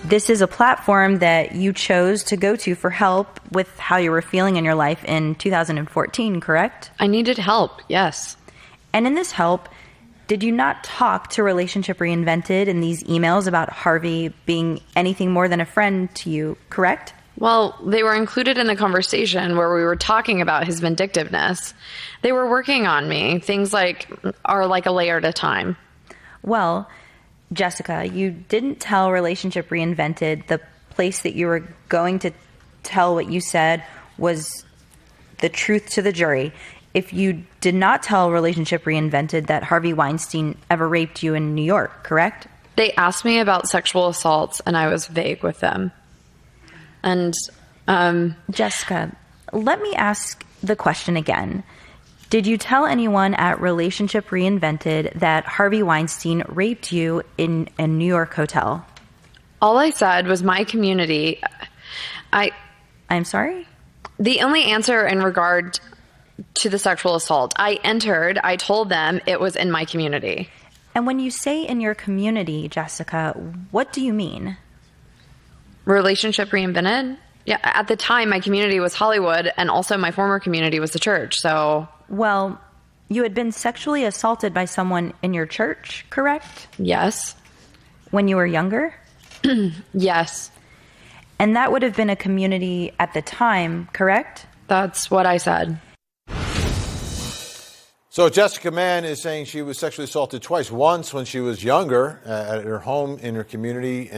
This is a platform that you chose to go to for help with how you were feeling in your life in 2014, correct? I needed help, yes. And in this help, did you not talk to Relationship Reinvented in these emails about Harvey being anything more than a friend to you, correct? Well, they were included in the conversation where we were talking about his vindictiveness. They were working on me. Things are like a layer at a time. Well, Jessica, you didn't tell Relationship Reinvented the place that you were going to tell what you said was the truth to the jury. If you did not tell Relationship Reinvented that Harvey Weinstein ever raped you in New York, correct? They asked me about sexual assaults, and I was vague with them. And, Jessica, let me ask the question again. Did you tell anyone at Relationship Reinvented that Harvey Weinstein raped you in a New York hotel? All I said was my community. I'm sorry? The only answer in regard to the sexual assault, I told them it was in my community. And when you say in your community, Jessica, what do you mean? Relationship Reinvented? Yeah, at the time, my community was Hollywood, and also my former community was the church, so... Well, you had been sexually assaulted by someone in your church, correct? Yes. When you were younger? Yes. And that would have been a community at the time, correct? That's what I said. So Jessica Mann is saying she was sexually assaulted twice. Once when she was younger at her home in her community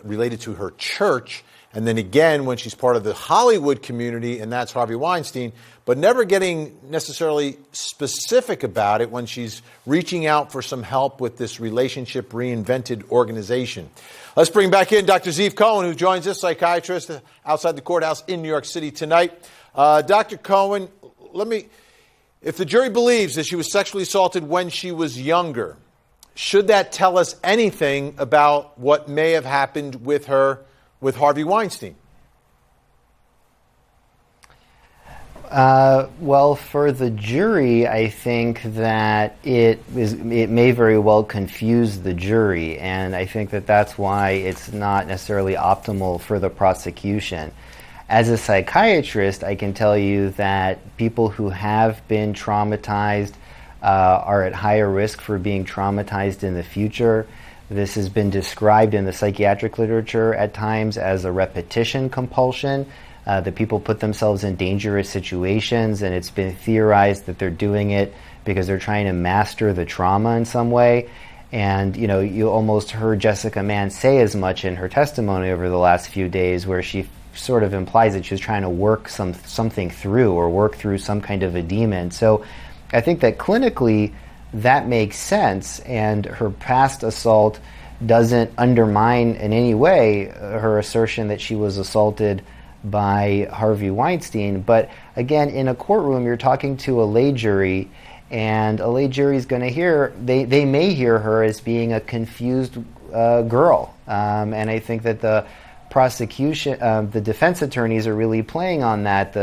related to her church. And then again when she's part of the Hollywood community, and that's Harvey Weinstein. But never getting necessarily specific about it when she's reaching out for some help with this Relationship Reinvented organization. Let's bring back in Dr. Ziv Cohen, who joins us, psychiatrist outside the courthouse in New York City tonight. Dr. Cohen, if the jury believes that she was sexually assaulted when she was younger, should that tell us anything about what may have happened with her with Harvey Weinstein? Well, for the jury, I think that it may very well confuse the jury, and I think that that's why it's not necessarily optimal for the prosecution. As a psychiatrist, I can tell you that people who have been traumatized are at higher risk for being traumatized in the future. This has been described in the psychiatric literature at times as a repetition compulsion, that people put themselves in dangerous situations, and it's been theorized that they're doing it because they're trying to master the trauma in some way. And, you almost heard Jessica Mann say as much in her testimony over the last few days, where she sort of implies that she's trying to work something through or work through some kind of a demon. So I think that clinically that makes sense, and her past assault doesn't undermine in any way her assertion that she was assaulted by Harvey Weinstein. But again, in a courtroom, you're talking to a lay jury, and a lay jury is going to they may hear her as being a confused girl. And I think that the prosecution, the defense attorneys are really playing on that.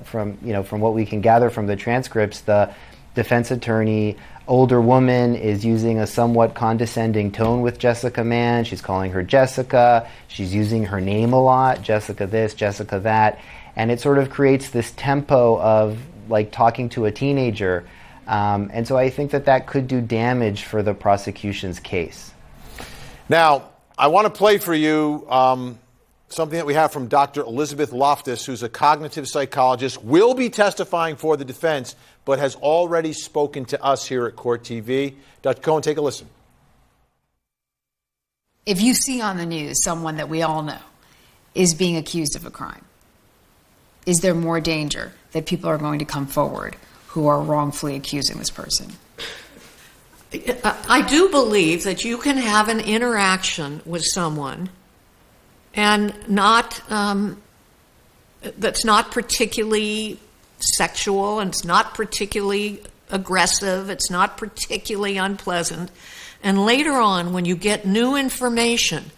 From what we can gather from the transcripts, the defense attorney, older woman, is using a somewhat condescending tone with Jessica Mann. She's calling her Jessica. She's using her name a lot, Jessica this, Jessica that. And it sort of creates this tempo of like talking to a teenager. And so I think that could do damage for the prosecution's case. Now, I want to play for you something that we have from Dr. Elizabeth Loftus, who's a cognitive psychologist, will be testifying for the defense, but has already spoken to us here at Court TV. Dr. Cohen, take a listen. If you see on the news someone that we all know is being accused of a crime, is there more danger that people are going to come forward who are wrongfully accusing this person? I do believe that you can have an interaction with someone and that's not particularly sexual, and it's not particularly aggressive, it's not particularly unpleasant. And later on, when you get new information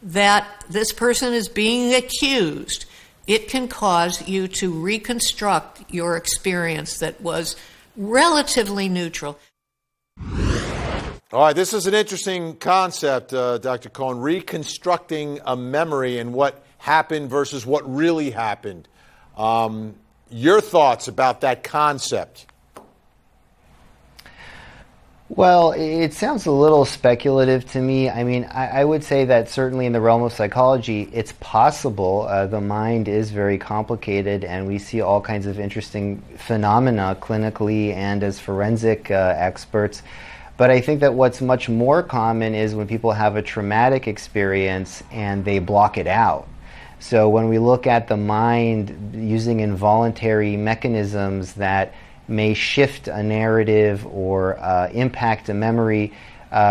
that this person is being accused, it can cause you to reconstruct your experience that was relatively neutral. All right, this is an interesting concept, Dr. Cohen, reconstructing a memory and what happened versus what really happened. Your thoughts about that concept? Well, it sounds a little speculative to me. I mean, I would say that certainly in the realm of psychology, it's possible. The mind is very complicated, and we see all kinds of interesting phenomena clinically and as forensic experts. But I think that what's much more common is when people have a traumatic experience and they block it out. So when we look at the mind using involuntary mechanisms that may shift a narrative or impact a memory,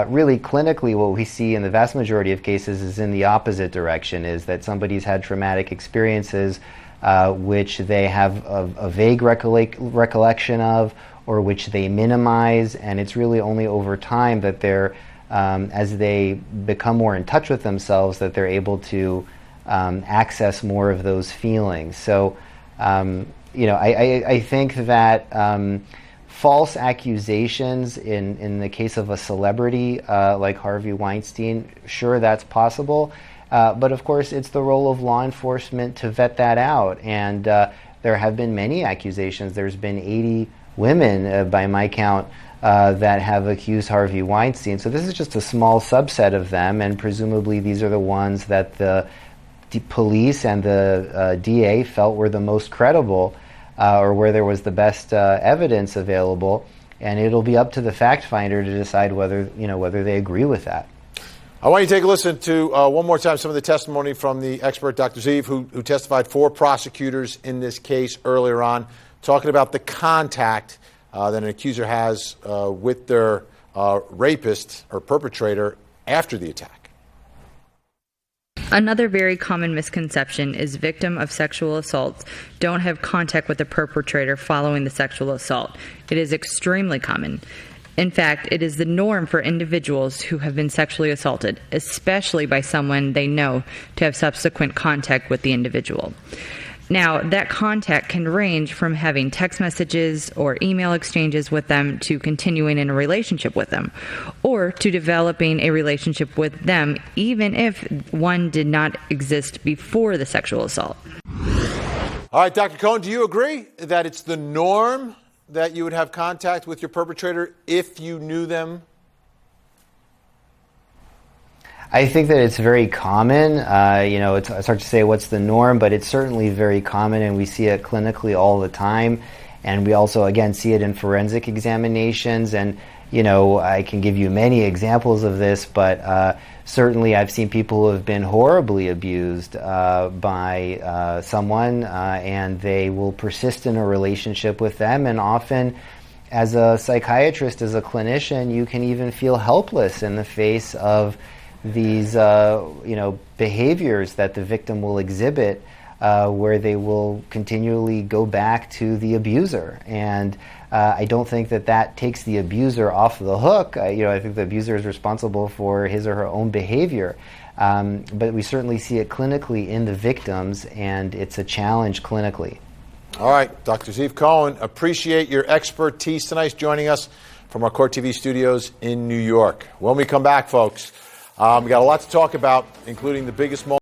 really clinically what we see in the vast majority of cases is in the opposite direction, is that somebody's had traumatic experiences which they have a vague recollection of, or which they minimize, and it's really only over time that they're, as they become more in touch with themselves, that they're able to access more of those feelings. So, I think that false accusations in the case of a celebrity like Harvey Weinstein, sure, that's possible. But of course, it's the role of law enforcement to vet that out. And there have been many accusations. There's been 80 women, by my count, that have accused Harvey Weinstein. So this is just a small subset of them, and presumably these are the ones that the police and the DA felt were the most credible, or where there was the best evidence available. And it'll be up to the fact finder to decide whether they agree with that. I want you to take a listen to one more time some of the testimony from the expert, Dr. Ziv, who testified for prosecutors in this case earlier on, talking about the contact that an accuser has with their rapist or perpetrator after the attack. Another very common misconception is victim of sexual assaults don't have contact with the perpetrator following the sexual assault. It is extremely common. In fact, it is the norm for individuals who have been sexually assaulted, especially by someone they know, to have subsequent contact with the individual. Now, that contact can range from having text messages or email exchanges with them to continuing in a relationship with them, or to developing a relationship with them even if one did not exist before the sexual assault. All right, Dr. Cohen, do you agree that it's the norm that you would have contact with your perpetrator if you knew them? I think that it's very common. It's hard to say what's the norm, but it's certainly very common, and we see it clinically all the time. And we also, again, see it in forensic examinations. And, I can give you many examples of this, but certainly I've seen people who have been horribly abused by someone, and they will persist in a relationship with them. And often, as a psychiatrist, as a clinician, you can even feel helpless in the face of these behaviors that the victim will exhibit, where they will continually go back to the abuser. And I don't think that takes the abuser off the hook. I think the abuser is responsible for his or her own behavior. But we certainly see it clinically in the victims, and it's a challenge clinically. All right, Dr. Ziv Cohen, appreciate your expertise tonight, joining us from our Court TV studios in New York. When we come back, folks, we got a lot to talk about, including the biggest moment